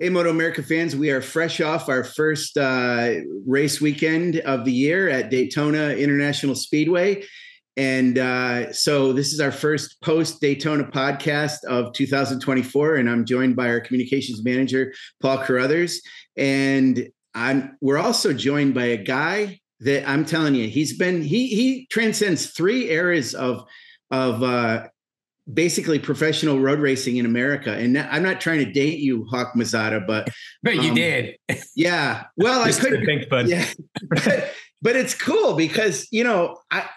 Hey, MotoAmerica fans, we are fresh off our first race weekend of the year at Daytona International Speedway. And so this is our first post Daytona podcast of 2024. And I'm joined by our communications manager, Paul Carruthers. And we're also joined by a guy that I'm telling you, he transcends three eras of basically professional road racing in America. And I'm not trying to date you, Hawk Mazzotta, but you did. Yeah. Well, I could. Thanks, bud. Yeah. But it's cool because,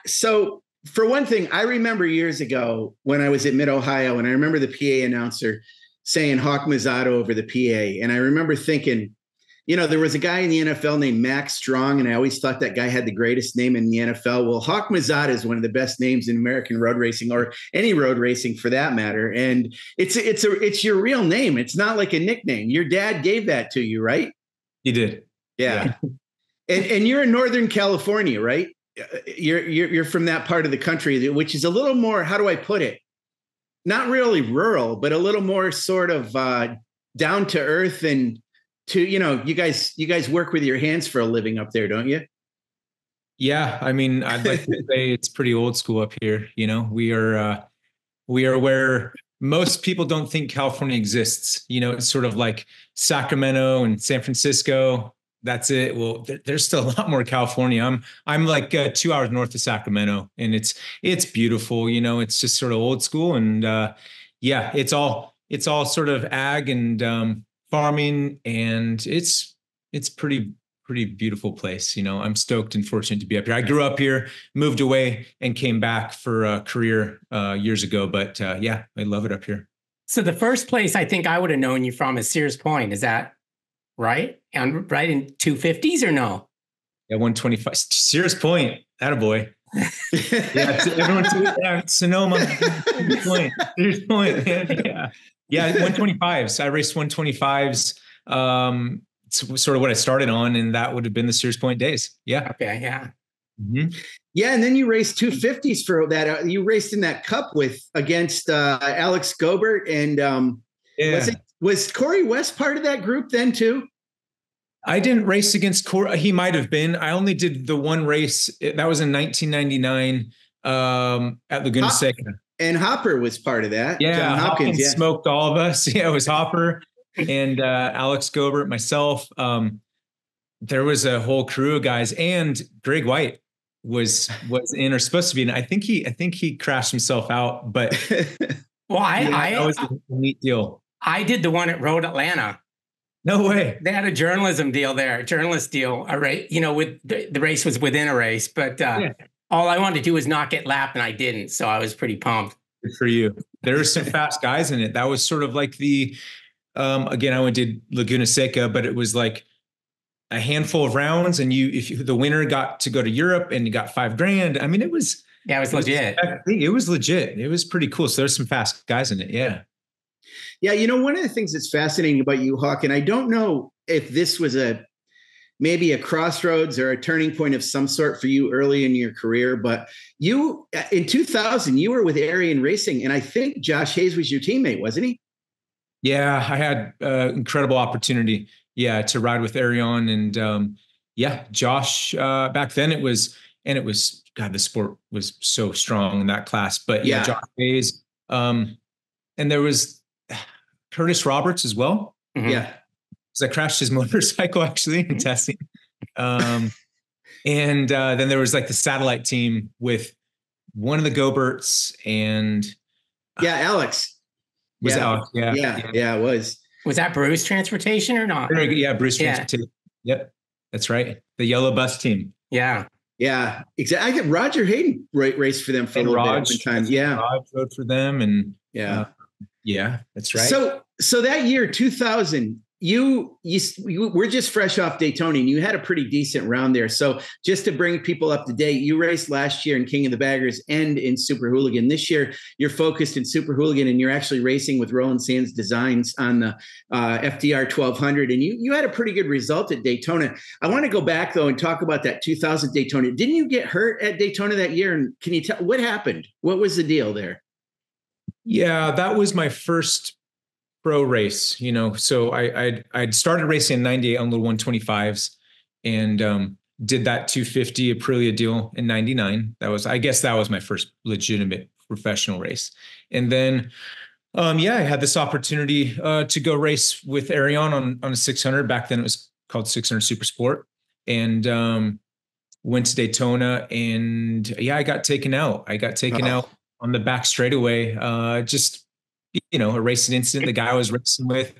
so for one thing, I remember years ago when I was at Mid-Ohio, and I remember the PA announcer saying Hawk Mazzotta over the PA. And I remember thinking, there was a guy in the NFL named Max Strong, and I always thought that guy had the greatest name in the NFL. Well, Hawk Mazzotta is one of the best names in American road racing, or any road racing for that matter. And it's your real name. It's not like a nickname. Your dad gave that to you, right? He did. Yeah. And you're in Northern California, right? You're from that part of the country, which is a little more, how do I put it? Not really rural, but a little more sort of down to earth, and you guys work with your hands for a living up there, don't you? Yeah. I mean, I'd like to say it's pretty old school up here. We are where most people don't think California exists. It's sort of like Sacramento and San Francisco. That's it. Well, there's still a lot more California. I'm like 2 hours north of Sacramento, and it's beautiful. It's just sort of old school, and it's all sort of ag and farming, and it's pretty beautiful place. I'm stoked and fortunate to be up here. I grew up here, moved away, and came back for a career years ago. But I love it up here. So the first place I think I would have known you from is Sears Point. Is that right? And right in 250s or no? Yeah, 125. Sears Point. Attaboy. Everyone, Sonoma. Sears Point. Yeah, 125s. I raced 125s. It's sort of what I started on, and that would have been the Sears Point days. Yeah. Okay. Yeah. Mm-hmm. Yeah, and then you raced 250s for that. You raced in that Cup against Alex Gobert, and was Corey West part of that group then too? I didn't race against Corey. He might have been. I only did the one race. That was in 1999 at Laguna Seca. And Hopper was part of that. Yeah, John Hopkins smoked all of us. Yeah, it was Hopper and Alex Gobert, myself. There was a whole crew of guys, and Greg White was in, or supposed to be. And I think he crashed himself out. But well, that was a neat deal. I did the one at Road Atlanta. No way. They had a journalist deal, right? With the race was within a race, but all I wanted to do was not get lapped, and I didn't. So I was pretty pumped. Good for you. There were some fast guys in it. That was sort of like the, again, I went to Laguna Seca, but it was like a handful of rounds, and the winner got to go to Europe and you got $5,000. I mean, it was legit. It was legit. It was pretty cool. So there's some fast guys in it. Yeah. Yeah, one of the things that's fascinating about you, Hawk, and I don't know if this was maybe a crossroads or a turning point of some sort for you early in your career, but you, in 2000, you were with Arian Racing, and I think Josh Hayes was your teammate, wasn't he? Yeah, I had incredible opportunity, to ride with Arian, and Josh. Back then, it was God, the sport was so strong in that class, but Josh Hayes, and there was Curtis Roberts as well. Mm-hmm. Yeah. Because I crashed his motorcycle actually in testing. And then there was like the satellite team with one of the Goberts and Alex. Alex. Yeah, it was. Was that Bruce Transportation or not? Yeah, Bruce Transportation. Yep. That's right. The yellow bus team. Yeah. Yeah, exactly. I get Roger Hayden raced for them for a little bit of time. Yeah. Raj rode for them, and that's right. So that year, 2000, you were just fresh off Daytona, and you had a pretty decent round there. So just to bring people up to date, you raced last year in King of the Baggers and in Super Hooligan. This year, you're focused in Super Hooligan, and you're actually racing with Roland Sands Designs on the FDR 1200. And you had a pretty good result at Daytona. I want to go back, though, and talk about that 2000 Daytona. Didn't you get hurt at Daytona that year? And can you tell what happened? What was the deal there? Yeah, that was my first pro race, so I'd started racing in 98 on little 125s and did that 250 Aprilia deal in 99. I guess that was my first legitimate professional race. And then, I had this opportunity to go race with Arion on a 600. Back then it was called 600 Super Sport, and went to Daytona, and I got taken out. I got taken out on the back straightaway. Just, a racing incident. The guy I was racing with,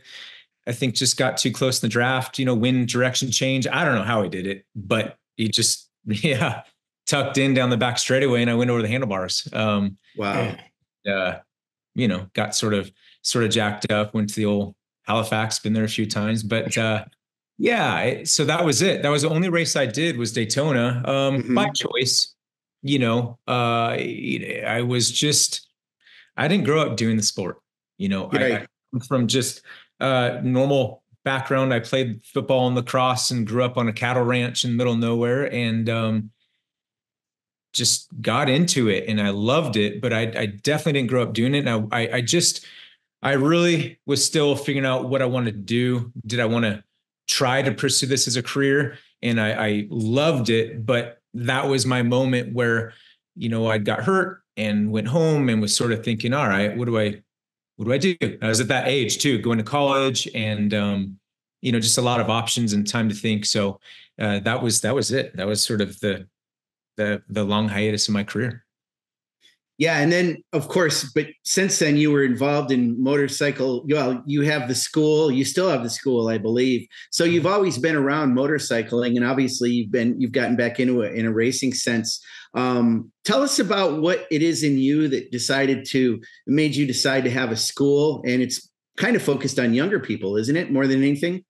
I think, just got too close in the draft, wind direction change. I don't know how he did it, but he just, tucked in down the back straightaway, and I went over the handlebars. Wow. Got sort of jacked up, went to the old Halifax, been there a few times, but so that was it. That was the only race I did, was Daytona, by choice. I didn't grow up doing the sport. I come from just normal background. I played football and lacrosse and grew up on a cattle ranch in the middle of nowhere, and just got into it, and I loved it, but I definitely didn't grow up doing it. And I really was still figuring out what I wanted to do. Did I want to try to pursue this as a career? And I loved it, but that was my moment where, I got hurt and went home and was sort of thinking, all right, what do I do? I was at that age too, going to college, and, just a lot of options and time to think. So that was it. That was sort of the long hiatus in my career. Yeah. And then, of course, but since then you were involved in motorcycle. Well, you have the school, you still have the school, I believe. So you've always been around motorcycling, and obviously you've gotten back into it in a racing sense. Tell us about what it is in you that made you decide to have a school, and it's kind of focused on younger people, isn't it? More than anything.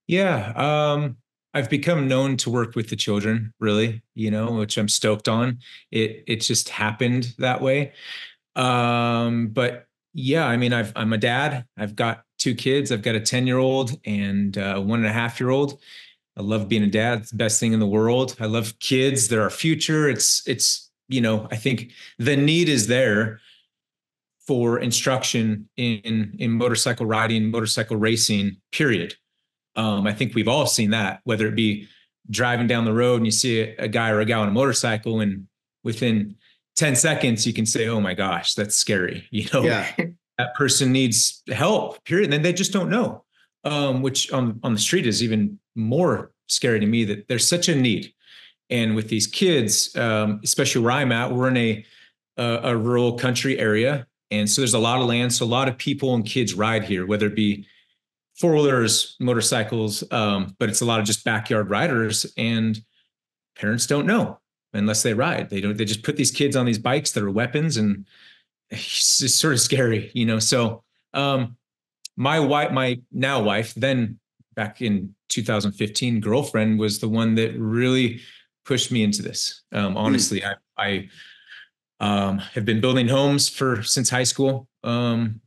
Yeah. I've become known to work with the children, really, which I'm stoked on. It just happened that way. But yeah, I mean, I'm a dad. I've got 2 kids. I've got a 10-year-old and a 1.5-year-old. I love being a dad. It's the best thing in the world. I love kids. They're our future. It's, I think the need is there for instruction in motorcycle riding, motorcycle racing, period. I think we've all seen that, whether it be driving down the road and you see a guy or a gal on a motorcycle, and within 10 seconds, you can say, oh my gosh, that's scary. That person needs help, period. And then they just don't know, which on the street is even more scary to me, that there's such a need. And with these kids, especially where I'm at, we're in a rural country area. And so there's a lot of land. So a lot of people and kids ride here, whether it be 4-wheelers, motorcycles, but it's a lot of just backyard riders, and parents don't know unless they ride. They just put these kids on these bikes that are weapons, and it's sort of scary, So, my now wife, then back in 2015, girlfriend, was the one that really pushed me into this. Honestly, I have been building homes since high school, and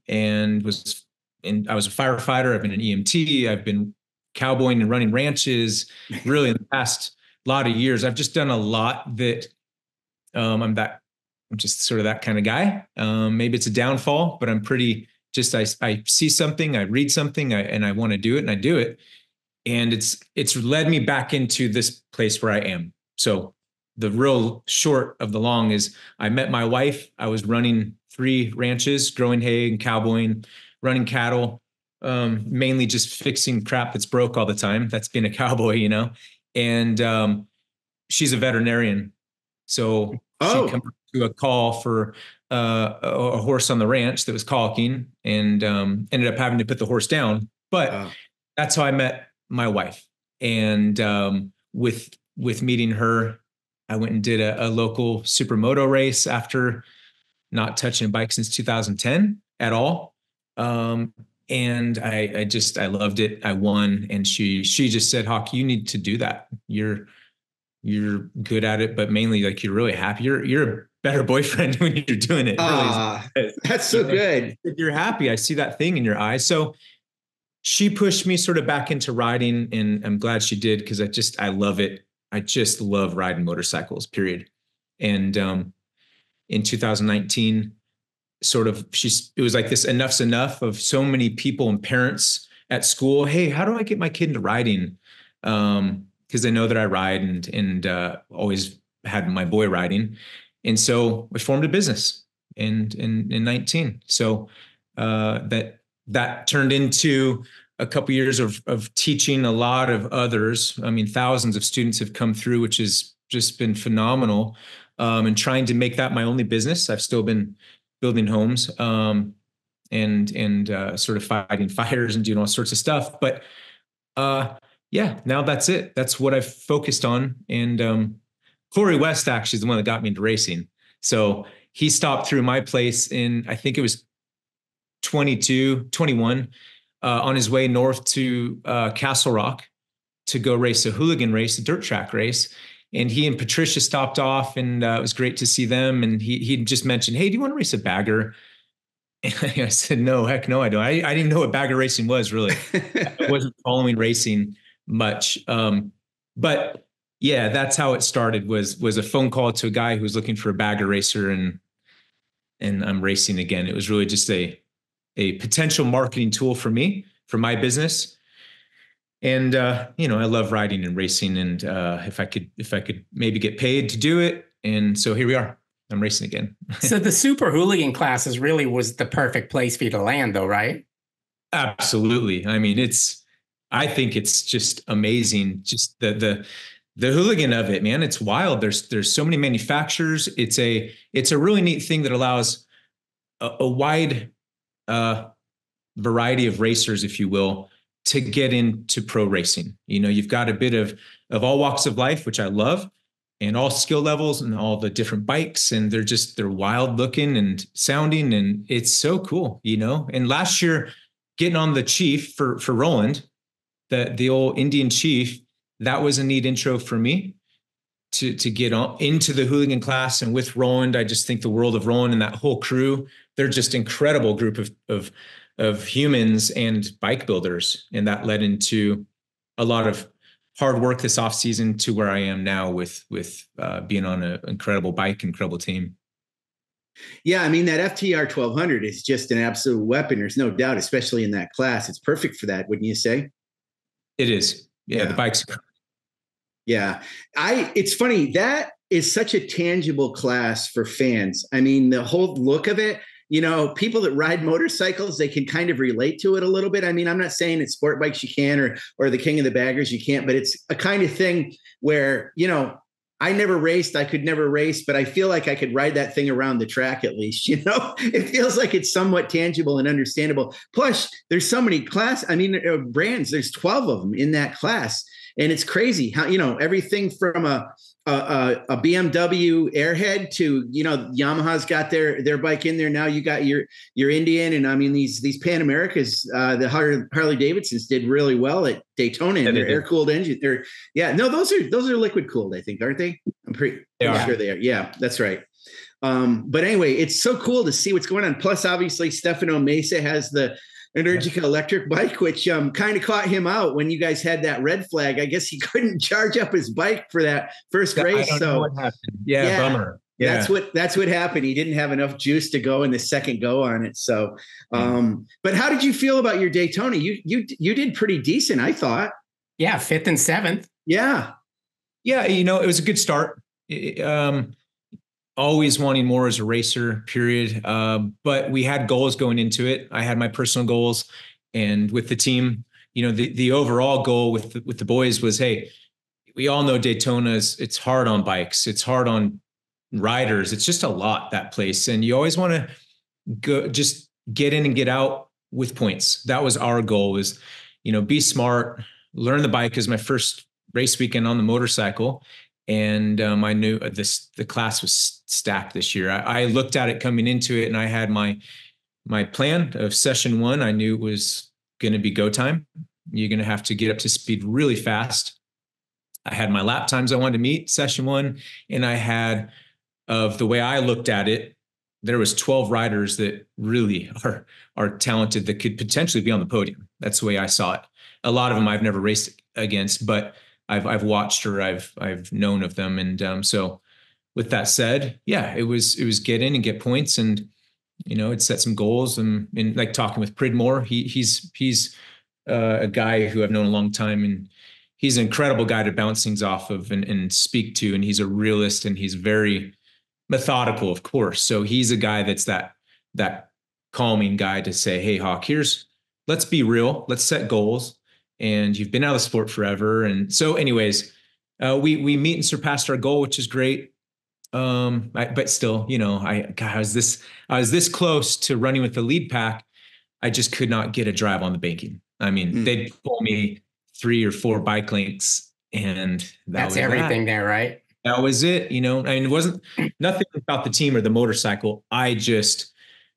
I was a firefighter. I've been an EMT. I've been cowboying and running ranches. Really, in the past lot of years, I've just done a lot that I'm just sort of that kind of guy. Maybe it's a downfall, but I'm pretty just, I see something, I read something, and I want to do it, and I do it. And it's led me back into this place where I am. So the real short of the long is, I met my wife. I was running 3 ranches, growing hay and cowboying, running cattle, mainly just fixing crap that's broke all the time. That's being a cowboy, and she's a veterinarian. So she came to a call for a horse on the ranch that was caulking, and ended up having to put the horse down. But that's how I met my wife. And with meeting her, I went and did a local supermoto race after not touching a bike since 2010 at all. And I loved it. I won. And she just said, Hawk, you need to do that. You're good at it, but mainly, like, you're really happy. You're a better boyfriend when you're doing it. Really. That's so good. You're happy. I see that thing in your eyes. So she pushed me sort of back into riding, and I'm glad she did, because I love it. I just love riding motorcycles, period. And in 2019, it was like this enough's enough of so many people and parents at school. Hey, how do I get my kid into riding? Because they know that I ride and always had my boy riding. And so we formed a business in 19. So that turned into a couple years of teaching a lot of others. I mean, thousands of students have come through, which has just been phenomenal. And trying to make that my only business. I've still been building homes and sort of fighting fires and doing all sorts of stuff. But yeah, now that's it. That's what I've focused on. And Corey West actually is the one that got me into racing. So he stopped through my place in, I think it was 21, on his way north to Castle Rock to go race a Hooligan race, a dirt track race. And he and Patricia stopped off, and it was great to see them. And he just mentioned, hey, do you want to race a bagger? And I said, no, heck no, I don't. I didn't know what bagger racing was, really. I wasn't following racing much. But yeah, that's how it started, was a phone call to a guy who was looking for a bagger racer, and I'm racing again. It was really just a potential marketing tool for me, for my business. And, I love riding and racing, and if I could maybe get paid to do it. And so here we are. I'm racing again. So the Super Hooligan classes really was the perfect place for you to land, though, right? Absolutely. I mean, I think it's just amazing. Just the Hooligan of it, man. It's wild. There's so many manufacturers. It's a really neat thing that allows a wide variety of racers, if you will, to get into pro racing. You've got a bit of all walks of life, which I love, and all skill levels and all the different bikes. And they're wild looking and sounding. And it's so cool, And last year, getting on the Chief for Roland, the old Indian Chief, that was a neat intro for me to get on into the Hooligan class. And with Roland, I just think the world of Roland and that whole crew. They're just incredible group of humans and bike builders. And that led into a lot of hard work this off season to where I am now with being on an incredible bike, incredible team. Yeah. I mean, that FTR 1200 is just an absolute weapon. There's no doubt, especially in that class. It's perfect for that. Wouldn't you say? It is. Yeah. The bike's. Yeah. It's funny. That is such a tangible class for fans. I mean, the whole look of it, people that ride motorcycles, they can kind of relate to it a little bit. I mean, I'm not saying it's sport bikes you can, or the king of the baggers you can't, but it's a kind of thing where, I never raced, I could never race, but I feel like I could ride that thing around the track at least, it feels like it's somewhat tangible and understandable. Plus there's so many brands, there's 12 of them in that class. And it's crazy how, everything from a BMW Airhead to, Yamaha's got their bike in there. Now you got your Indian. And I mean, these Pan Americas, the Harley Davidsons did really well at Daytona and their air-cooled engine. Those are liquid cooled, I think, aren't they? I'm pretty sure they are. Yeah, that's right. But anyway, it's so cool to see what's going on. Plus, obviously, Stefano Mesa has the Energica electric bike, which kind of caught him out when you guys had that red flag. I guess he couldn't charge up his bike for that first race. I don't know what happened. Yeah, bummer. Yeah. That's what happened. He didn't have enough juice to go in the second go on it. So, but how did you feel about your Daytona? You did pretty decent, I thought. Yeah, 5th and 7th. Yeah. Yeah, it was a good start. Always wanting more as a racer, period. But we had goals going into it. I had my personal goals, and with the team, the overall goal with the boys was, hey, we all know it's hard on bikes. It's hard on riders. It's just a lot, that place. And you always want to go, just get in and get out with points. That was our goal, was, be smart, learn the bike. As my first race weekend on the motorcycle. And I knew the class was stacked this year. I looked at it coming into it, and I had my plan of session 1. I knew it was going to be go time. You're going to have to get up to speed really fast. I had my lap times I wanted to meet session 1, and I had, of the way I looked at it, there was 12 riders that really are talented that could potentially be on the podium. That's the way I saw it. A lot of them I've never raced against, but I've watched, or I've known of them. And so with that said, yeah, it was get in and get points. And I'd set some goals and like talking with Pridmore. He's a guy who I've known a long time, and he's an incredible guy to bounce things off of and speak to. And he's a realist, and he's very methodical, of course. So he's a guy that's that calming guy to say, hey, Hawk, let's be real. Let's set goals. And you've been out of the sport forever. And so anyways, we meet and surpassed our goal, which is great. But still, I was this close to running with the lead pack. I just could not get a drive on the banking. I mean, they'd pull me 3 or 4 bike links, and that's everything there, right? That was it. I mean, it wasn't nothing about the team or the motorcycle. I just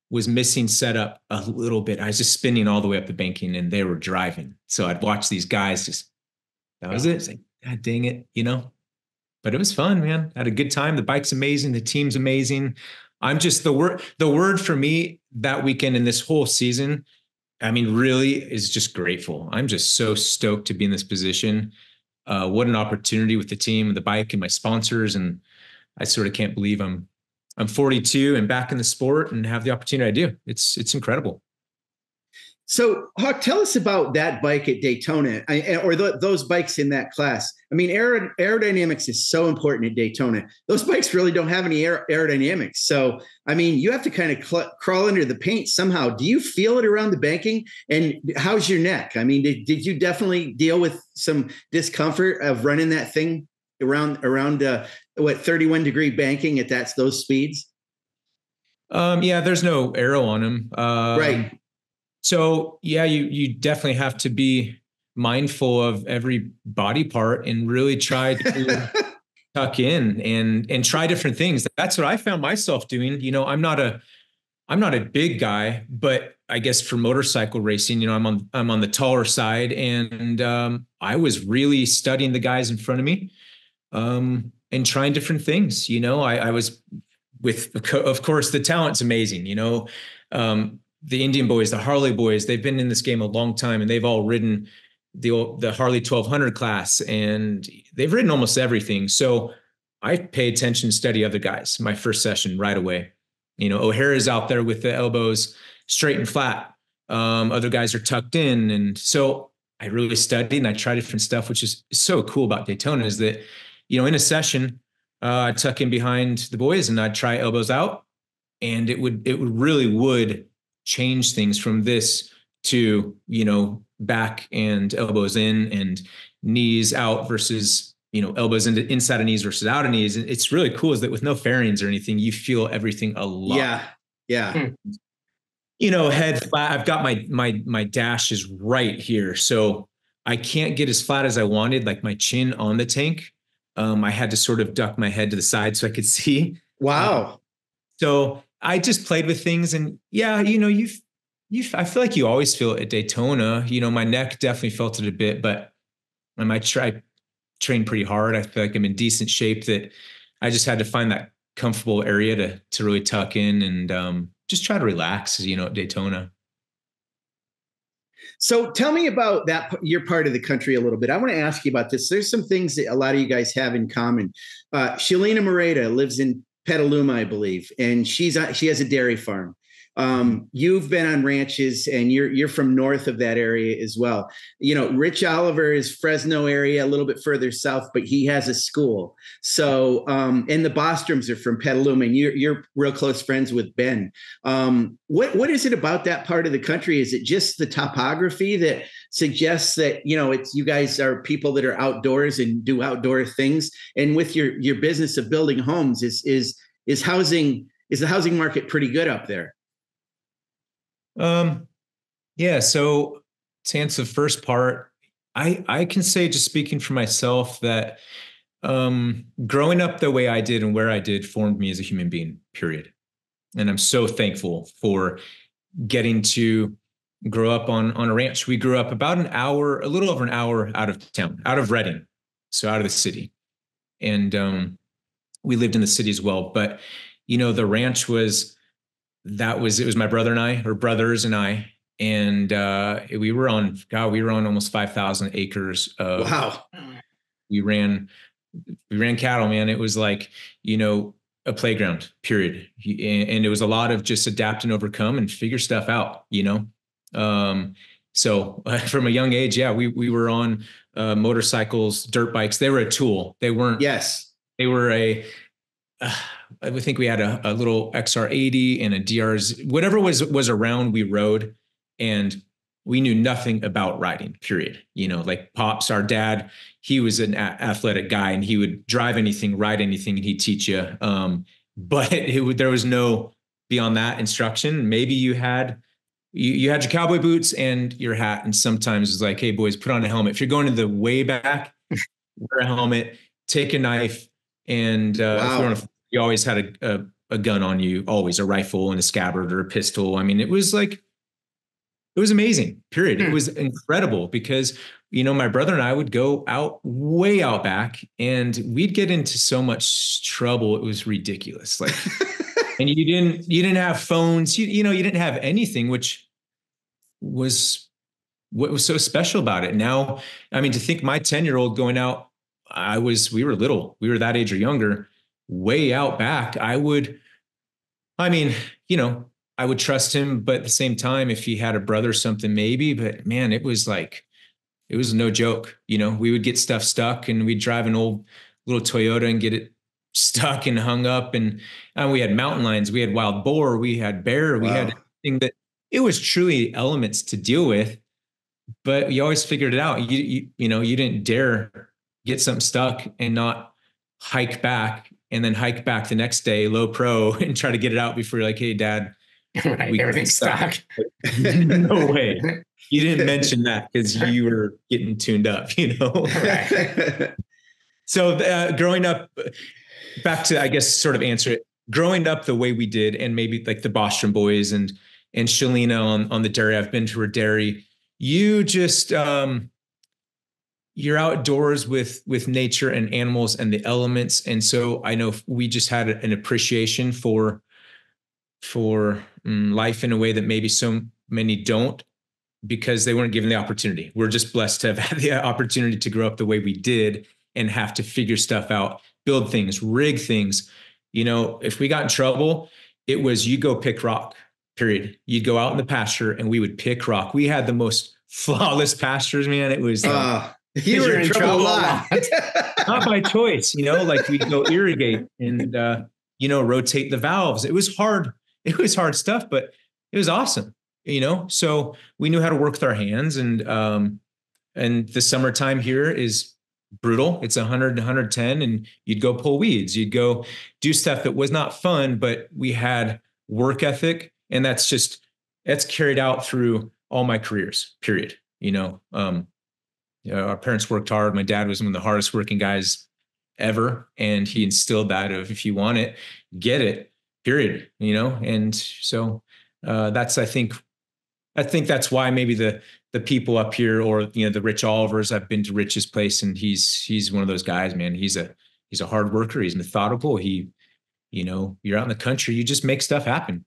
was missing setup a little bit. I was just spinning all the way up the banking, and they were driving. So I'd watch these guys that was it. It's like, God dang it, But it was fun, man. I had a good time. The bike's amazing. The team's amazing. I'm just the word for me that weekend and this whole season, I mean, really is just grateful. I'm just so stoked to be in this position. What an opportunity with the team and the bike and my sponsors. And I sort of can't believe I'm 42 and back in the sport and have the opportunity I do. It's incredible. So, Hawk, tell us about that bike at Daytona, or those bikes in that class. I mean, aerodynamics is so important at Daytona. Those bikes really don't have any aerodynamics. So, I mean, you have to kind of crawl under the paint somehow. Do you feel it around the banking? And how's your neck? I mean, did you definitely deal with some discomfort of running that thing around 31-degree banking at those speeds? Yeah, there's no aero on them. Right. So yeah, you definitely have to be mindful of every body part and really try to tuck in and try different things. That's what I found myself doing. I'm not a big guy, but I guess for motorcycle racing, I'm on the taller side, and I was really studying the guys in front of me, and trying different things. I was with, of course, the talent's amazing. The Indian boys, the Harley boys, they've been in this game a long time, and they've all ridden the Harley 1200 class, and they've ridden almost everything. So I pay attention, study other guys my first session right away. O'Hara's out there with the elbows straight and flat. Other guys are tucked in. And so I really studied and I tried different stuff, which is so cool about Daytona is that, in a session, I'd tuck in behind the boys and I'd try elbows out, and it really would change things from this to, back and elbows in and knees out versus, elbows inside of knees versus out of knees. And it's really cool is that with no fairings or anything, you feel everything a lot. Yeah. Head flat. I've got my dash is right here. So I can't get as flat as I wanted, like my chin on the tank. I had to sort of duck my head to the side so I could see. Wow. So I just played with things, and yeah, I feel like you always feel it at Daytona. My neck definitely felt it a bit, but I train pretty hard. I feel like I'm in decent shape, that I just had to find that comfortable area to really tuck in and just try to relax, at Daytona. So tell me about your part of the country a little bit. I want to ask you about this. There's some things that a lot of you guys have in common. Shalina Moreta lives in Petaluma, I believe, and she has a dairy farm. You've been on ranches, and you're from north of that area as well. Rich Oliver is Fresno area, a little bit further south, but he has a school. So, and the Bostroms are from Petaluma, and you're real close friends with Ben. What is it about that part of the country? Is it just the topography that suggests that, it's you guys are people that are outdoors and do outdoor things? And with your business of building homes, is the housing market pretty good up there? Yeah. So to answer the first part, I can say, just speaking for myself, that growing up the way I did and where I did formed me as a human being, period. And I'm so thankful for getting to grow up on a ranch. We grew up about a little over an hour out of town, out of Redding, so out of the city. And we lived in the city as well. But, the ranch it was my brother and I, or brothers and I, and we were on almost 5,000 acres of, wow. We ran cattle, man. It was like, a playground, period. And it was a lot of just adapt and overcome and figure stuff out, So from a young age, yeah, we were on motorcycles, dirt bikes. They were a tool. They weren't. Yes. They were I think we had a little XR80 and a DRs, whatever was around, we rode, and we knew nothing about riding, period. Like Pops, our dad, he was an athletic guy, and he would drive anything, ride anything, and he'd teach you. But there was no beyond that instruction. Maybe you had your cowboy boots and your hat, and sometimes it's like, hey boys, put on a helmet. If you're going to the way back, wear a helmet, take a knife, and wow. you always had a gun on you, always a rifle and a scabbard or a pistol. I mean, it was amazing, period. It was incredible because, my brother and I would go way out back, and we'd get into so much trouble. It was ridiculous. Like, and you didn't have phones, you didn't have anything, which was what was so special about it. Now, I mean, to think my 10-year-old going out, we were little, we were that age or younger, way out back. I would trust him, but at the same time, if he had a brother or something, maybe, but man, it was no joke. We would get stuff stuck, and we'd drive an old little Toyota and get it stuck and hung up. And we had mountain lions, we had wild boar, we had bear, we had everything that it was truly elements to deal with, but you always figured it out. You didn't dare get something stuck and not hike back and then hike back the next day, low pro, and try to get it out before you're like, hey dad, right, everything's stuck. No way. You didn't mention that because you were getting tuned up, Right. So growing up, back to, I guess, sort of answer it, growing up the way we did, and maybe like the Bostrom boys and Shalina on the dairy. I've been to her dairy. You just, you're outdoors with nature and animals and the elements. And so I know we just had an appreciation for life in a way that maybe so many don't, because they weren't given the opportunity. We're just blessed to have had the opportunity to grow up the way we did and have to figure stuff out, build things, rig things. If we got in trouble, it was you go pick rock, period. You'd go out in the pasture and we would pick rock. We had the most flawless pastures, man. It was you were in trouble a lot. Not by choice, like we'd go irrigate and rotate the valves. It was hard. It was hard stuff, but it was awesome. So we knew how to work with our hands, and the summertime here is brutal. It's 100 to 110, and you'd go pull weeds. You'd go do stuff that was not fun, but we had work ethic, and that's carried out through all my careers, period. Our parents worked hard. My dad was one of the hardest working guys ever, and he instilled that of, if you want it, get it, period. And so that's, I think that's why maybe the people up here, or the Rich Olivers. I've been to Rich's place, and he's one of those guys, man. He's a hard worker. He's methodical. You're out in the country, you just make stuff happen.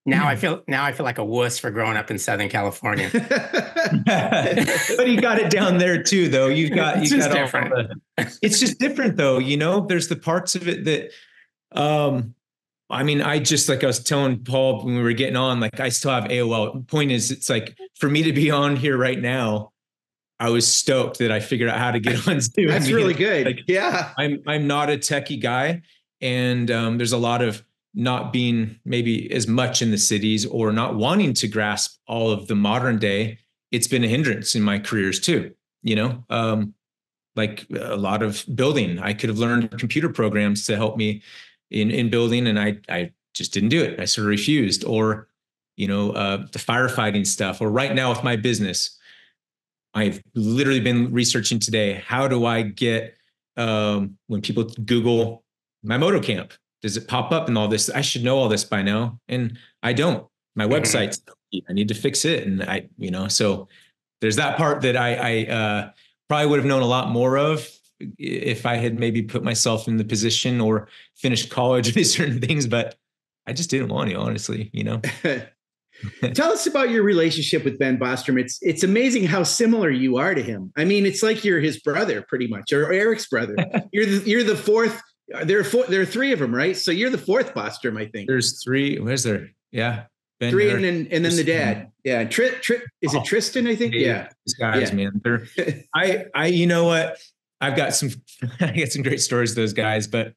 Now I feel like a wuss for growing up in Southern California. But you got it down there too, though. It's just different, though. There's the parts of it that, like I was telling Paul when we were getting on, like I still have AOL. Point is, it's like for me to be on here right now, I was stoked that I figured out how to get on Zoom. That's really good. Like, yeah. I'm not a techie guy, and there's a lot of not being maybe as much in the cities, or not wanting to grasp all of the modern day. It's been a hindrance in my careers too. Like a lot of building, I could have learned computer programs to help me in building, and I just didn't do it. I sort of refused. Or, the firefighting stuff, or right now with my business, I've literally been researching today, how do I get, when people Google my moto camp, does it pop up and all this? I should know all this by now. And I don't. My website's, I need to fix it. And so there's that part that I probably would have known a lot more of if I had maybe put myself in the position or finished college with certain things, but I just didn't want to, honestly, Tell us about your relationship with Ben Bostrom. It's amazing how similar you are to him. I mean, it's like you're his brother pretty much, or Eric's brother. You're the fourth There are three of them, right? So you're the fourth Bostrom, I think. There's three. Where's there? Yeah. Ben, three, Eric, and then the dad. Yeah. Is it Tristan? I think. Yeah. These guys, man. You know what? I've got some, I got some great stories of those guys, but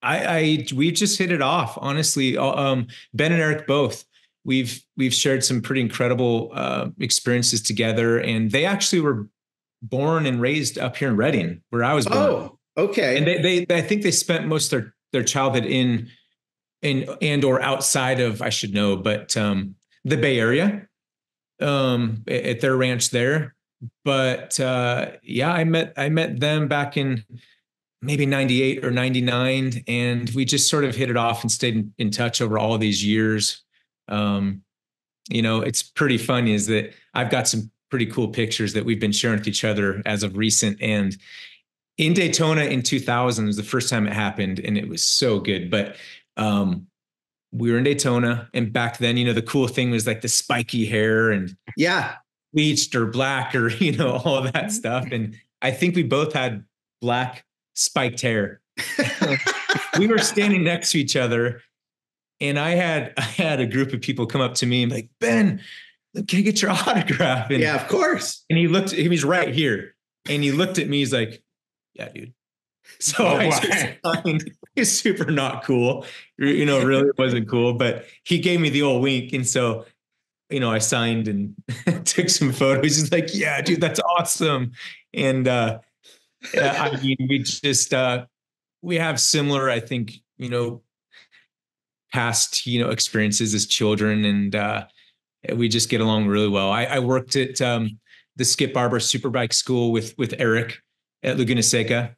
we've just hit it off. Honestly, Ben and Eric both. We've shared some pretty incredible experiences together, and they actually were born and raised up here in Redding, where I was born. Oh, okay. And they I think they spent most of their childhood in and or outside of, I should know, but the Bay Area, at their ranch there. But yeah, I met them back in maybe 98 or 99, and we just sort of hit it off and stayed in touch over all these years. You know, it's pretty funny is that I've got some pretty cool pictures that we've been sharing with each other as of recent. And in Daytona in 2000 was the first time it happened, and it was so good. But we were in Daytona, and back then, you know, the cool thing was like the spiky hair and bleached or black or, you know, all of that stuff. And I think we both had black spiked hair. We were standing next to each other, and I had a group of people come up to me and be like, Ben, can I get your autograph? And, yeah, of course. And he was right here, and he looked at me. He's like, yeah, dude. So I signed. It's super not cool. You know, really wasn't cool, but he gave me the old wink. And so, you know, I signed and took some photos. He's like, yeah, dude, that's awesome. And I mean, we just, we have similar, I think, you know, past, you know, experiences as children, and we just get along really well. I worked at the Skip Barber Superbike School with Eric at Laguna Seca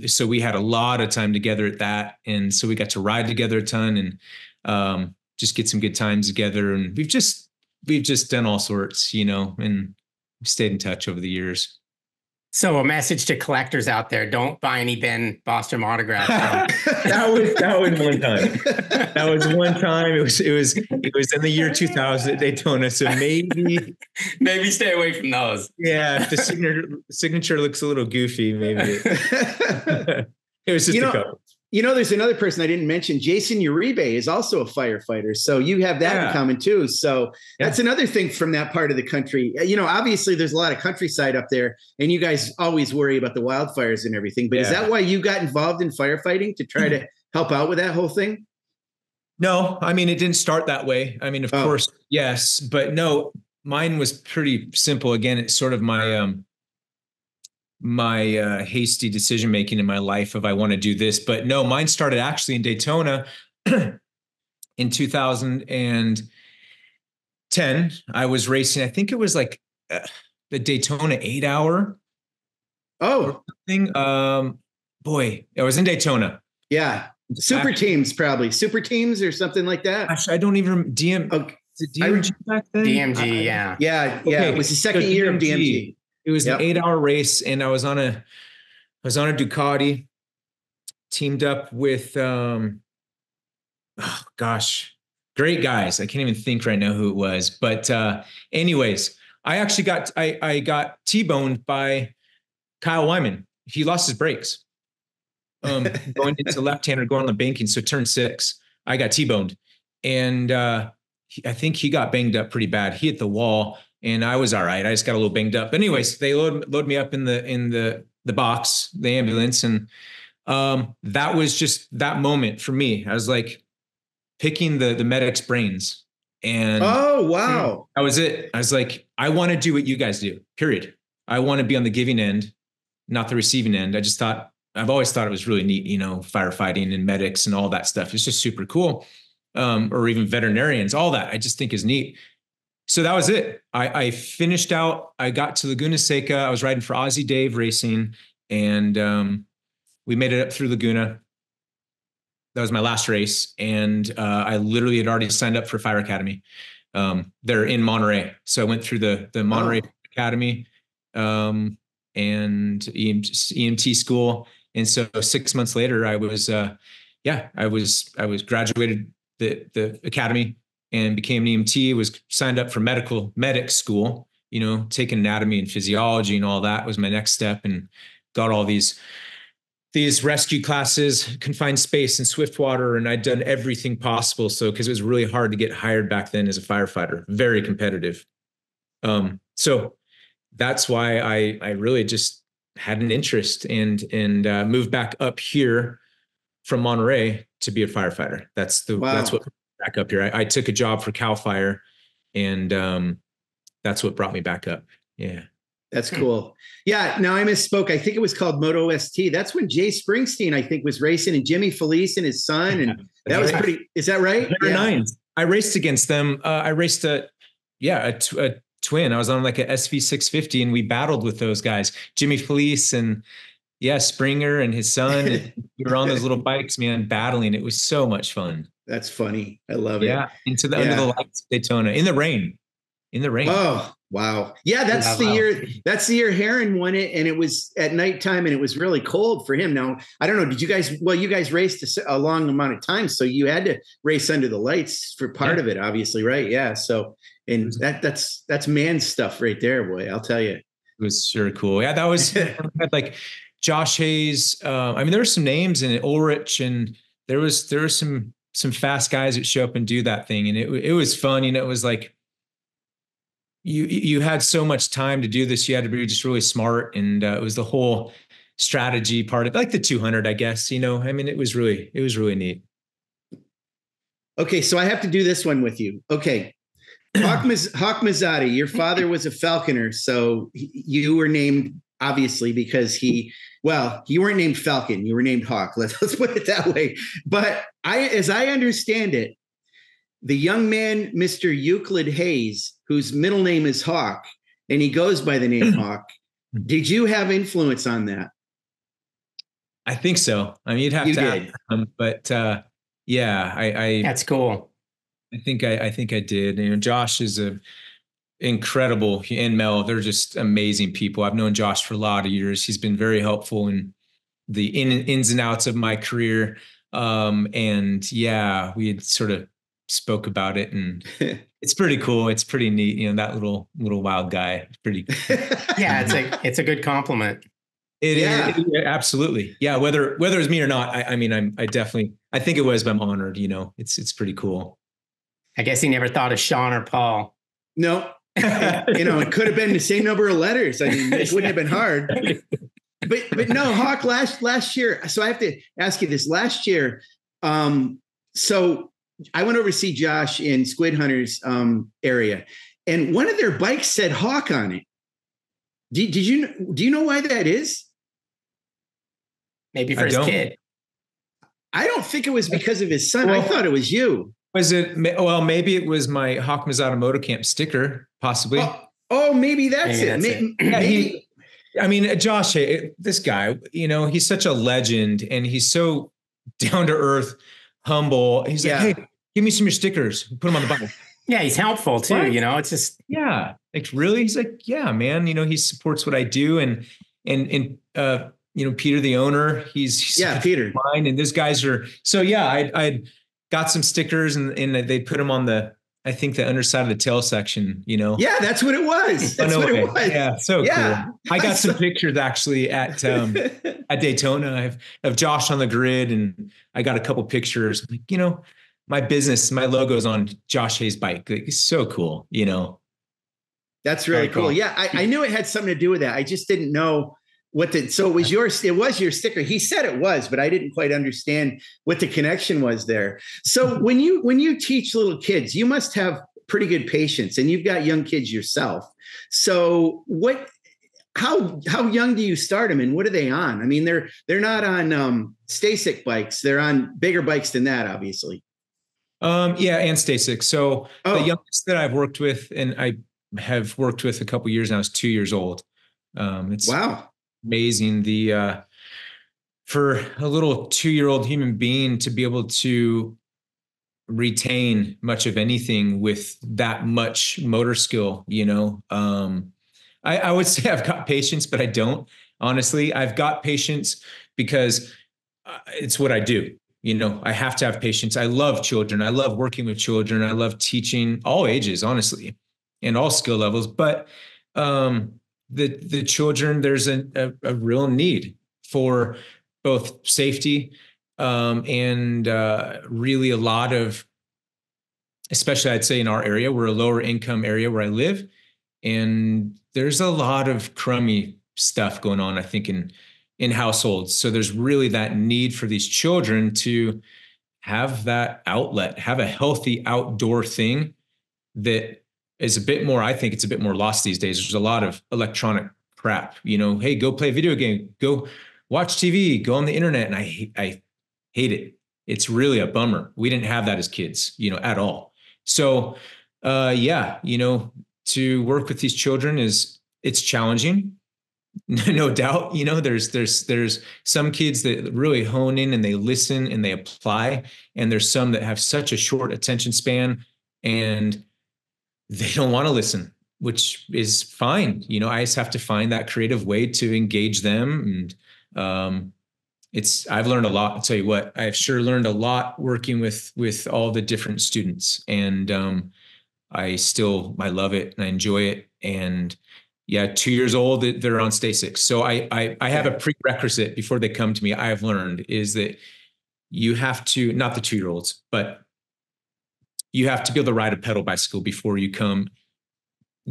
so we had a lot of time together at that. And so we got to ride together a ton and just get some good times together. And we've just done all sorts, you know, and we've stayed in touch over the years. So a message to collectors out there: don't buy any Ben Bostrom autographs. that was one time. That was one time. It was in the year 2000 at Daytona. So maybe stay away from those. Yeah, if the signature looks a little goofy, maybe. It was just a couple. You know, there's another person I didn't mention. Jason Uribe is also a firefighter. So you have that in common too. So that's another thing from that part of the country. You know, obviously there's a lot of countryside up there, and you guys always worry about the wildfires and everything. But is that why you got involved in firefighting, to try to help out with that whole thing? No, I mean, it didn't start that way. I mean, of course, yes, but no, mine was pretty simple. Again, it's sort of my hasty decision-making in my life of I want to do this, but no, mine started actually in Daytona in 2010. I was racing. I think it was like the Daytona 8-hour. Oh, thing. Boy, I was in Daytona. Yeah. Super teams or something like that. Gosh, I don't even DMG back then? DMG. Yeah. Okay. It was the second year of DMG. It was an 8-hour race, and I was on a Ducati, teamed up with great guys. I can't even think right now who it was. But anyways, I actually got T-boned by Kyle Wyman. He lost his brakes. Going into left-hander, going on the banking. So turn 6, I got T-boned. And I think he got banged up pretty bad. He hit the wall. And I was all right. I just got a little banged up. But anyways, they load me up in the box, the ambulance. And that was just that moment for me. I was like picking the medic's brains. And oh, wow. That was it. I was like, I want to do what you guys do, period. I want to be on the giving end, not the receiving end. I've always thought it was really neat, you know, firefighting and medics and all that stuff. It's just super cool. Or even veterinarians, all that I just think is neat. So that was it. I finished out. I got to Laguna Seca. I was riding for Aussie Dave Racing, and we made it up through Laguna. That was my last race, and I literally had already signed up for Fire Academy. They're in Monterey, so I went through the Monterey Academy and EMT school. And so 6 months later, I was graduated the academy and became an EMT, was signed up for medic school, you know, taking anatomy and physiology and all that was my next step, and got all these these rescue classes, confined space and Swiftwater, and I'd done everything possible. So, because it was really hard to get hired back then as a firefighter, very competitive. So that's why I really just had an interest and moved back up here from Monterey to be a firefighter. That's what back up here. I took a job for Cal Fire, and that's what brought me back up. Yeah. That's cool. Yeah. Now I misspoke. I think it was called Moto ST. That's when Jay Springsteen, I think, was racing, and Jimmy Felice and his son. And that was pretty, is that right? Yeah. Nines. I raced against them. I raced a twin. I was on like a SV 650, and we battled with those guys, Jimmy Felice and Springer and his son. And we were on those little bikes, man, battling. It was so much fun. That's funny. I love it. Yeah. Into the under the lights of Daytona in the rain. Oh, wow. Yeah. That's the year. That's the year Heron won it. And it was at nighttime, and it was really cold for him. Now, I don't know. Did you guys raced a long amount of time. So you had to race under the lights for part of it, obviously. Right. Yeah. So, and that's man stuff right there, boy. I'll tell you. It was sure cool. Yeah. That was like Josh Hayes. I mean, there were some names in it, Ulrich, and there was some fast guys that show up and do that thing. And it was fun. You know, it was like, you had so much time to do this. You had to be just really smart. And it was the whole strategy part of like the 200, I guess, you know, I mean, it was really neat. Okay. So I have to do this one with you. Okay. Hawk Mazzotta, your father was a falconer. So you were named, obviously, because you weren't named Falcon, you were named Hawk. Let's put it that way. But as I understand it, the young man, Mr. Euclid Hayes, whose middle name is Hawk, and he goes by the name Hawk. Did you have influence on that? I think so. I mean, you'd have to ask him, but I that's cool. I think I did. You know, Josh is incredible, and Mel, they're just amazing people. I've known Josh for a lot of years. He's been very helpful in the ins and outs of my career. And yeah, we had sort of spoke about it, and it's pretty cool. It's pretty neat. You know, that little wild guy. It's pretty cool. Yeah. It's a good compliment. It is, absolutely. Yeah. Whether it's me or not, I mean, I think it was, but I'm honored, you know, it's pretty cool. I guess he never thought of Sean or Paul. No, you know, it could have been the same number of letters. I mean, it wouldn't have been hard, but no, Hawk last year. So I have to ask you this. Last year, so I went over to see Josh in Squid Hunters area, and one of their bikes said Hawk on it. Do you know why that is? Maybe for his kid. I don't think it was because of his son. I thought it was you. Was it? Well, maybe it was my Hawk Mazzotta Moto Camp sticker, possibly. Oh, maybe that's it. Maybe. I mean, Josh, this guy, you know, he's such a legend, and he's so down to earth, humble. He's like, hey, give me some of your stickers. Put them on the bike. Yeah, he's helpful too. What? You know, it's just like really. He's like, yeah, man. You know, he supports what I do, and you know, Peter, the owner, he's Peter. Mine, and those guys are so. Yeah, I got some stickers, and they put them on I think the underside of the tail section. You know. Yeah, that's what it was. That's what it was. Yeah, so cool. I got some pictures actually at Daytona of Josh on the grid, and I got a couple pictures. Like, you know, my logo's on Josh Hayes' bike. Like, it's so cool, you know. That's really cool. Yeah, I knew it had something to do with that. I just didn't know so it was your sticker. He said it was, but I didn't quite understand what the connection was there. So when you teach little kids, you must have pretty good patience, and you've got young kids yourself. So how young do you start them, and what are they on? I mean, they're not on Stasic bikes. They're on bigger bikes than that, obviously. And Stasic. So the youngest that I've worked with, and I have worked with a couple years now, is 2 years old. It's amazing for a little 2-year-old human being to be able to retain much of anything with that much motor skill, you know. I would say I've got patience, but I don't. Honestly, I've got patience because it's what I do. You know, I have to have patience. I love children. I love working with children. I love teaching all ages, honestly, and all skill levels. But the children, there's a real need for both safety and really a lot of, especially I'd say in our area, we're a lower income area where I live, and there's a lot of crummy stuff going on, I think, in households. So there's really that need for these children to have that outlet, have a healthy outdoor thing that is a bit more, I think it's a bit more lost these days. There's a lot of electronic crap, hey, go play a video game, go watch TV, go on the internet. And I hate it. It's really a bummer. We didn't have that as kids, at all. So, to work with these children it's challenging. No doubt, there's some kids that really hone in and they listen and they apply. And there's some that have such a short attention span and they don't want to listen, which is fine. I just have to find that creative way to engage them. And I've learned a lot. I'll tell you what, I've sure learned a lot working with all the different students. And I love it and I enjoy it. And 2 years old, they're on stay 6. So I have a prerequisite before they come to me. I have learned is that you have to, not the 2-year-olds, but you have to be able to ride a pedal bicycle before you come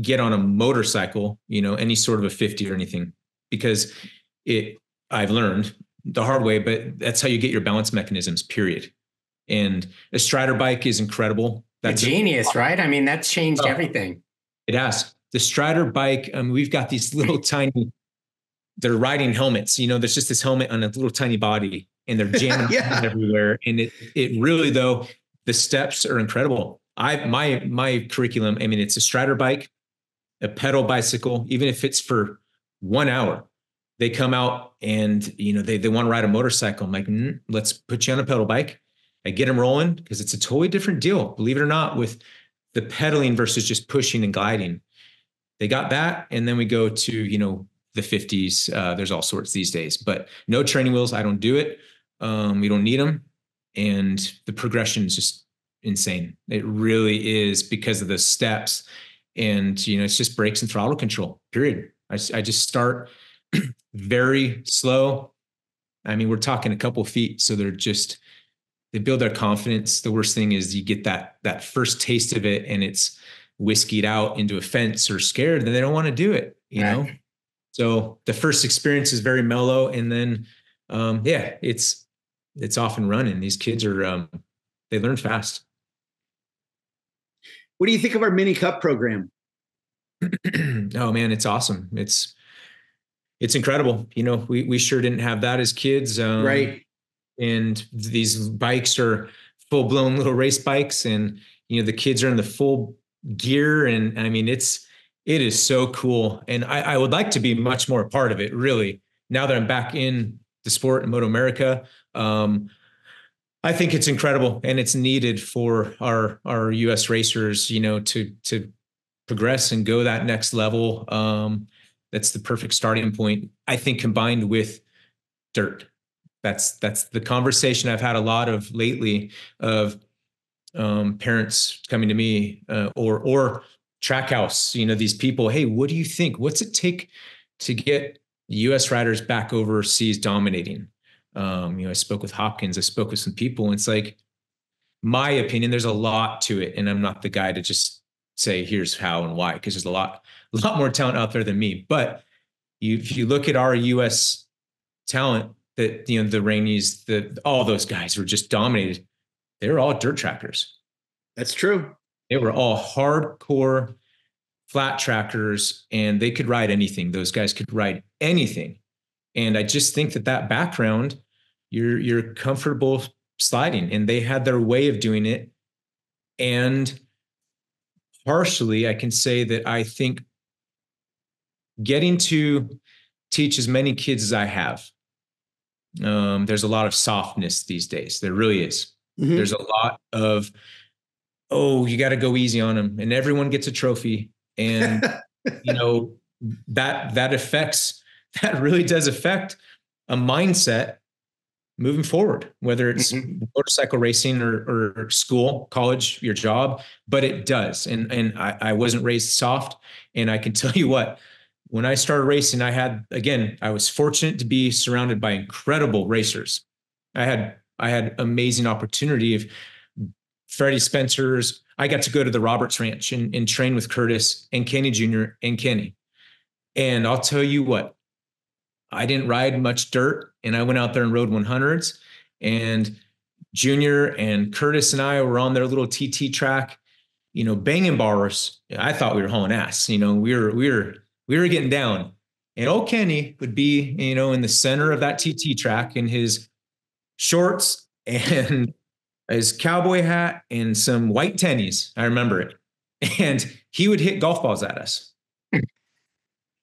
get on a motorcycle, any sort of a 50 or anything, because I've learned the hard way, but that's how you get your balance mechanisms, period. And a Strider bike is incredible. That's a genius, right? I mean, that's changed everything. It has. The Strider bike, we've got these little tiny, they're riding helmets, there's just this helmet on a little tiny body and they're jamming everywhere. And it really, though, the steps are incredible. My curriculum, it's a Strider bike, a pedal bicycle, even if it's for 1 hour, they come out and, they want to ride a motorcycle. I'm like, let's put you on a pedal bike. I get them rolling because it's a totally different deal, believe it or not, with the pedaling versus just pushing and gliding. They got that. And then we go to, the 50s. There's all sorts these days, but no training wheels. I don't do it. We don't need them. And the progression is just insane. It really is because of the steps and, it's just brakes and throttle control, period. I just start very slow. We're talking a couple of feet. So they build their confidence. The worst thing is you get that first taste of it and it's whiskeyed out into a fence or scared, then they don't want to do it, know? So the first experience is very mellow. And then, it's off and running. These kids are, they learn fast. What do you think of our mini cup program? Oh man, it's awesome. It's incredible. We sure didn't have that as kids. Right. And these bikes are full blown little race bikes and, the kids are in the full gear. And it is so cool. And I would like to be much more a part of it, really. Now that I'm back in the sport in MotoAmerica, I think it's incredible and it's needed for our US racers, to progress and go that next level. That's the perfect starting point, I think, combined with dirt. That's the conversation I've had a lot of lately of parents coming to me or Trackhouse, these people, hey, what do you think? What's it take to get US riders back overseas dominating? I spoke with Hopkins, I spoke with some people, and it's like, my opinion, there's a lot to it. And I'm not the guy to just say, here's how and why, because there's a lot more talent out there than me. But if you look at our US talent, that, the Rainey's, all those guys were just dominated. They were all dirt trackers. That's true. They were all hardcore flat trackers and they could ride anything. Those guys could ride anything. And I just think that background, you're comfortable sliding, and they had their way of doing it. And partially I can say that I think getting to teach as many kids as I have, there's a lot of softness these days. There really is. Mm-hmm. There's a lot of, you got to go easy on them and everyone gets a trophy. And, that really does affect a mindset moving forward, whether it's motorcycle racing or school, college, your job, but it does. And I wasn't raised soft. And I can tell you what, when I started racing, I was fortunate to be surrounded by incredible racers. I had amazing opportunity of Freddie Spencer's. I got to go to the Roberts Ranch and train with Curtis and Kenny Jr. and Kenny. And I'll tell you what, I didn't ride much dirt, and I went out there and rode 100s. And Junior and Curtis and I were on their little TT track, banging bars. I thought we were hauling ass. We were getting down. And old Kenny would be, in the center of that TT track in his shorts and his cowboy hat and some white tennies. I remember it. And he would hit golf balls at us.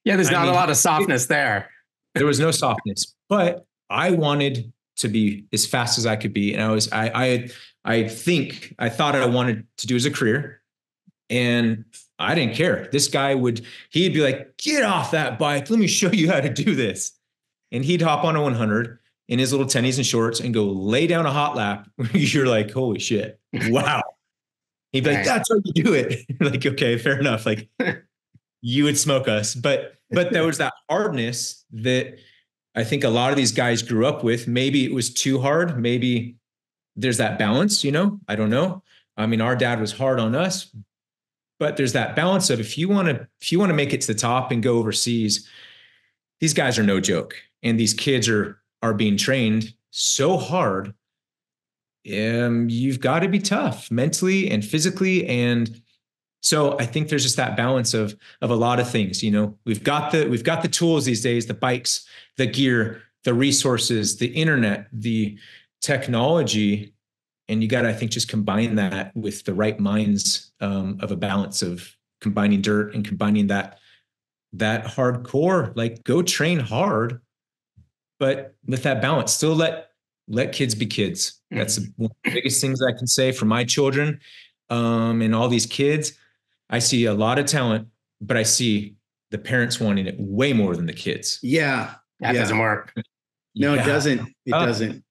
Yeah, there's not a lot of softness there. There was no softness, but I wanted to be as fast as I could be. And I thought I wanted to do as a career, and I didn't care. This guy he'd be like, get off that bike. Let me show you how to do this. And he'd hop on a 100 in his little tennies and shorts and go lay down a hot lap. You're like, holy shit. Wow. He'd be like, that's how you do it. Like, okay, fair enough. Like you would smoke us. But there was that hardness that I think a lot of these guys grew up with. Maybe it was too hard. Maybe there's that balance, I don't know. I mean, our dad was hard on us, but there's that balance of if you want to make it to the top and go overseas, these guys are no joke. And these kids are being trained so hard. You've got to be tough mentally and physically. And so I think there's just that balance of a lot of things. We've got the tools these days, the bikes, the gear, the resources, the internet, the technology. And you got to, I think, just combine that with the right minds of a balance of combining dirt and combining that hardcore, like go train hard, but with that balance, still let kids be kids. That's one of the biggest things I can say for my children. And all these kids, I see a lot of talent, but I see the parents wanting it way more than the kids. Yeah. That doesn't work. No, it doesn't. It doesn't.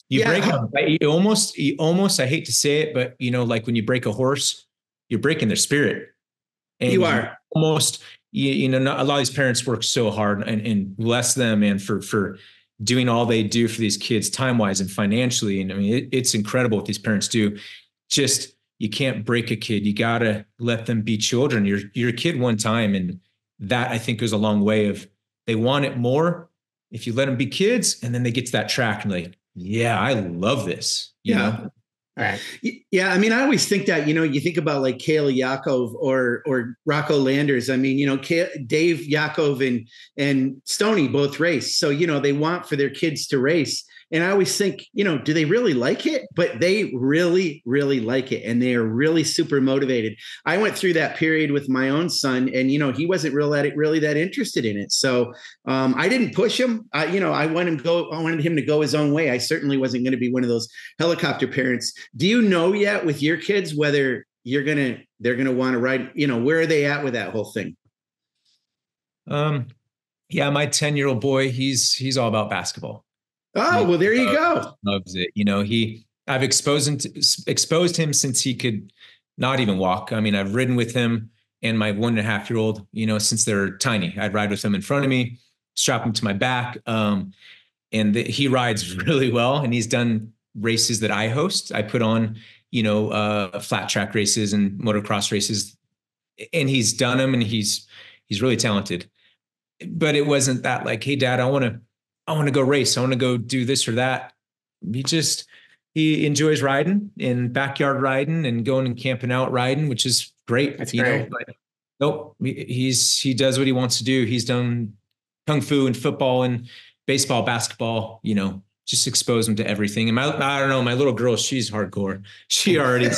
You break them. You almost, I hate to say it, but like when you break a horse, you're breaking their spirit. And you are almost, a lot of these parents work so hard and bless them. And for doing all they do for these kids time-wise and financially. And I mean, it's incredible what these parents do. Just, you can't break a kid. You got to let them be children. You're a kid one time. And that I think goes a long way of they want it more if you let them be kids, and then they get to that track and like, yeah, I love this. You know? Right. Yeah. I mean, I always think that, you think about like Cale Yakov or Rocco Landers. I mean, Dave Yakov and Stoney both race. So, they want for their kids to race. And I always think, do they really like it? But they really, really like it. And they are really super motivated. I went through that period with my own son and, he wasn't really that interested in it. So I didn't push him. I wanted him to go his own way. I certainly wasn't going to be one of those helicopter parents. Do you know yet with your kids, whether they're going to want to ride, where are they at with that whole thing? Yeah, my 10-year-old boy, he's all about basketball. Oh, well, there you go. Loves it. I've exposed him since he could not even walk. I mean, I've ridden with him and my 1.5-year-old, since they're tiny. I'd ride with them in front of me, strap him to my back. He rides really well. And he's done races that I host. I put on, flat track races and motocross races, and he's done them, and he's really talented. But it wasn't that like, hey, Dad, I want to go race. I want to go do this or that. He enjoys riding and backyard riding and going and camping out riding, which is great. That's great. But nope, he does what he wants to do. He's done kung fu and football and baseball, basketball, just expose him to everything. And I don't know, my little girl, she's hardcore. She already,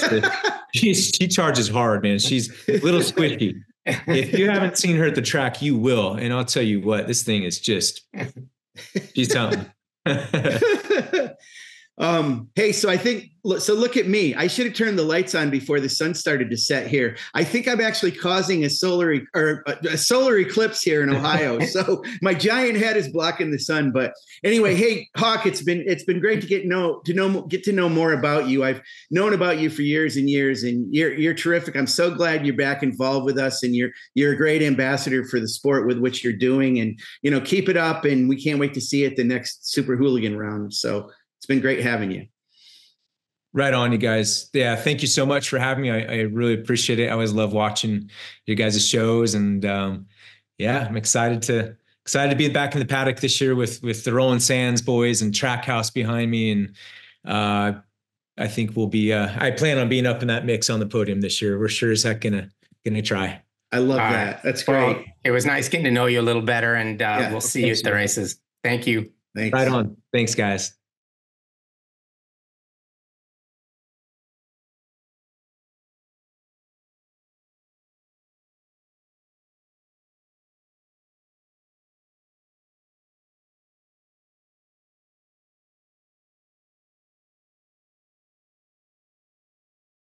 she charges hard, man. She's a little squishy. If you haven't seen her at the track, you will. And I'll tell you what, this thing is just, she's telling me. Hey, so I think, so look at me. I should have turned the lights on before the sun started to set here. I think I'm actually causing a solar eclipse here in Ohio. So my giant head is blocking the sun. But anyway, hey, Hawk, it's been great to get to know more about you. I've known about you for years and years, and you're terrific. I'm so glad you're back involved with us, and you're a great ambassador for the sport with what you're doing. And keep it up. And we can't wait to see you at the next Super Hooligan round. So it's been great having you. Right on, you guys. Yeah, thank you so much for having me. I really appreciate it. I always love watching your guys' shows, and yeah, I'm excited to be back in the paddock this year with the Rolling Sands boys and Trackhouse behind me, and I think we'll be. I plan on being up in that mix on the podium this year. We're sure as heck gonna try. I love that. That's great. Well, it was nice getting to know you a little better, and we'll see you at the races. Thank you. Thanks. Right on. Thanks, guys.